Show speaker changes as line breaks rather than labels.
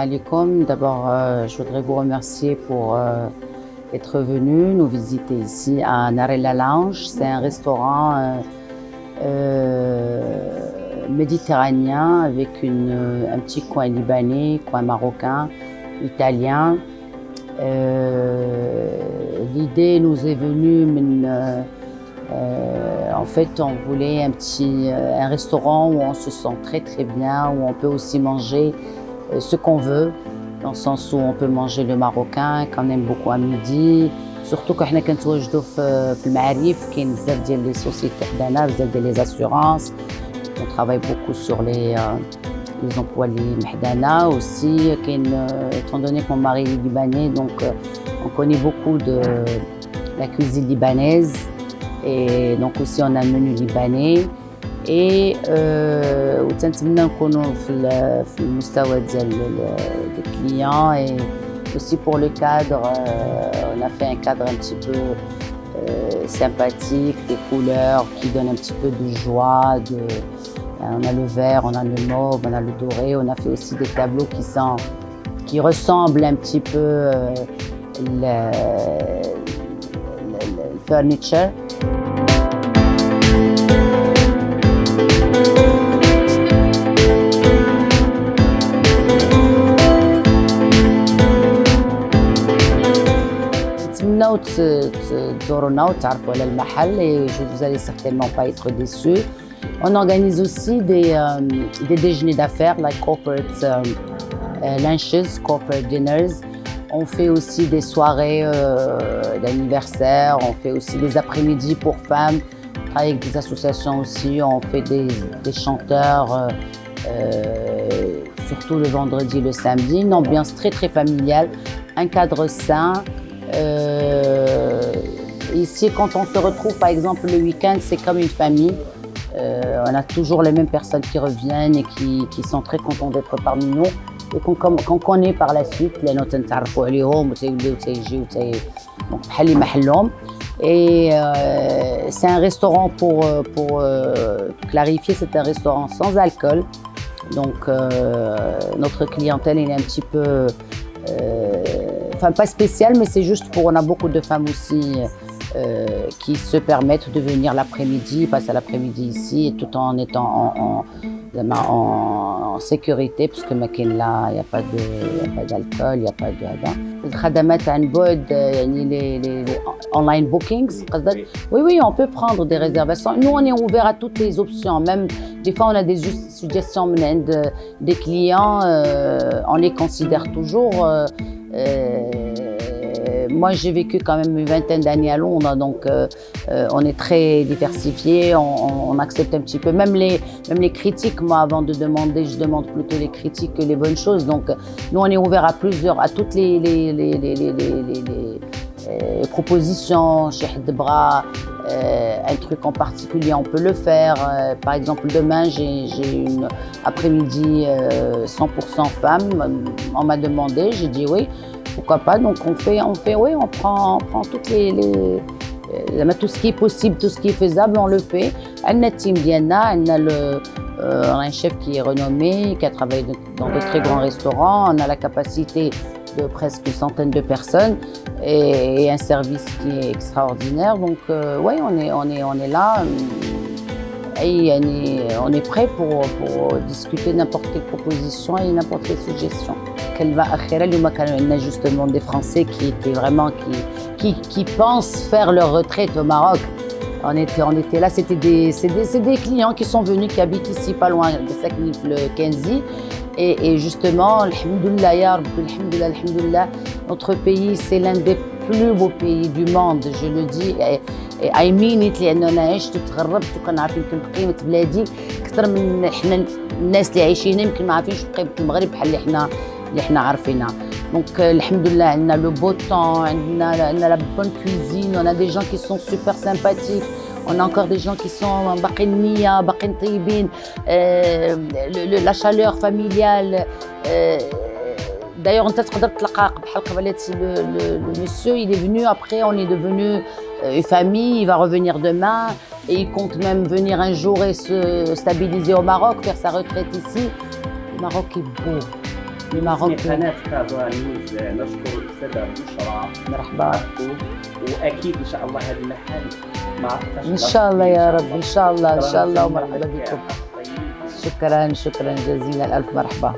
alaikum. D'abord, je voudrais vous remercier pour être venu nous visiter ici à Narella Lounge. C'est un restaurant méditerranéen avec un petit coin libanais, coin marocain, italien. L'idée nous est venue, en fait, on voulait un restaurant où on se sent très très bien, où on peut aussi manger ce qu'on veut, dans le sens où on peut manger le marocain qu'on aime beaucoup à midi. Surtout quand on كنتواجدوا في المعارف كاين بزاف ديال لي سوسيتي حدانا بزاف ديال لي assurances. On travaille beaucoup sur les employés محدانا aussi. Étant donné que mon mari est libanais, donc on connaît beaucoup de la cuisine libanaise. Et donc aussi on a le menu libanais. Et وتنتمنى نكونوا في المستوى ديال des clients. Et aussi pour le cadre, on a fait un cadre un petit peu sympathique, des couleurs qui donnent un petit peu de joie. On a le vert, on a le mauve, on a le doré. On a fait aussi des tableaux qui ressemblent un petit peu le furniture. تزورونا وتعرفوا على المحل et vous allez certainement pas être déçus. On organise aussi des déjeuners d'affaires, like corporate lunches, corporate dinners. On fait aussi des soirées d'anniversaire, on fait aussi des après-midi pour femmes. On travaille avec des associations aussi, on fait des chanteurs, surtout le vendredi et le samedi. Une ambiance très très familiale, un cadre sain. Ici, quand on se retrouve, par exemple, le week-end, c'est comme une famille. On a toujours les mêmes personnes qui reviennent et qui sont très contents d'être parmi nous et qu'on connaît par la suite. لأنه تنتعرفوا عليهم وتيوليو تيجيو donc بحال محلهم. Et c'est un restaurant pour clarifier, c'est un restaurant sans alcool. Donc notre clientèle est un petit peu enfin pas spécial, mais c'est juste on a beaucoup de femmes aussi qui se permettent de venir l'après-midi, passer l'après-midi ici, et tout en étant en sécurité, parce que là, il n'y a pas d'alcool, il n'y a pas de الخدمات عن بعد يعني les online bookings. Oui, on peut prendre des réservations. Nous, on est ouvert à toutes les options. Même des fois, on a des suggestions des clients, on les considère toujours. Moi, j'ai vécu quand même une vingtaine d'années à Londres, donc on est très diversifié, on accepte un petit peu. Même les critiques, moi, avant de demander, je demande plutôt les critiques que les bonnes choses. Donc, nous, on est ouvert à toutes les propositions. Chez Hadbra, un truc en particulier, on peut le faire. Par exemple, demain, j'ai une après-midi 100% femme. On m'a demandé, j'ai dit oui. Pourquoi pas? Donc oui, on prend toutes tout ce qui est possible, tout ce qui est faisable, on le fait. On a team Diana, on a un chef qui est renommé, qui a travaillé dans de très grands restaurants. On a la capacité de presque une centaine de personnes et un service qui est extraordinaire. Donc oui, on est là. Et on est prêt pour discuter n'importe quelle proposition et n'importe quelle suggestion. On a justement des Français qui étaient vraiment qui pensent faire leur retraite au Maroc. On était là, c'est des clients qui sont venus, qui habitent ici pas loin de Saknif le Kenzi. Et justement, alhamdoulilah ya Rabbi, alhamdoulilah, notre pays c'est l'un des plus beaux pays du monde, je le dis. I mean it لأنه أنا عشت وتغربت وكنعرف يمكن بقيمة بلادي أكثر من إحنا الناس اللي عايشين يمكن ما عارفينش بقيمة المغرب بحال اللي إحنا عارفينها. Donc alhamdoulilah, عندنا le beau temps, عندنا la bonne cuisine, on a des gens qui sont super sympathiques. On a encore des gens qui sont باقين نية, باقين طيبين, la chaleur familiale. D'ailleurs, on تقدر تلقى بحال قبلات le monsieur, il est venu après, on est devenu une famille, il va revenir demain et il compte même venir un jour et se stabiliser au Maroc, faire sa retraite ici. Le Maroc est beau. الماروكي.
اسمي قناة كازا نيوز. نشكر الأستاذة بشرى
مرحبا.
عبدو، وأكيد إن شاء الله هذا المحل ما عرفتش
إن شاء الله يا رب، إن شاء الله، إن شاء الله، ومرحبا بكم. شكرا جزيلا، ألف مرحبا.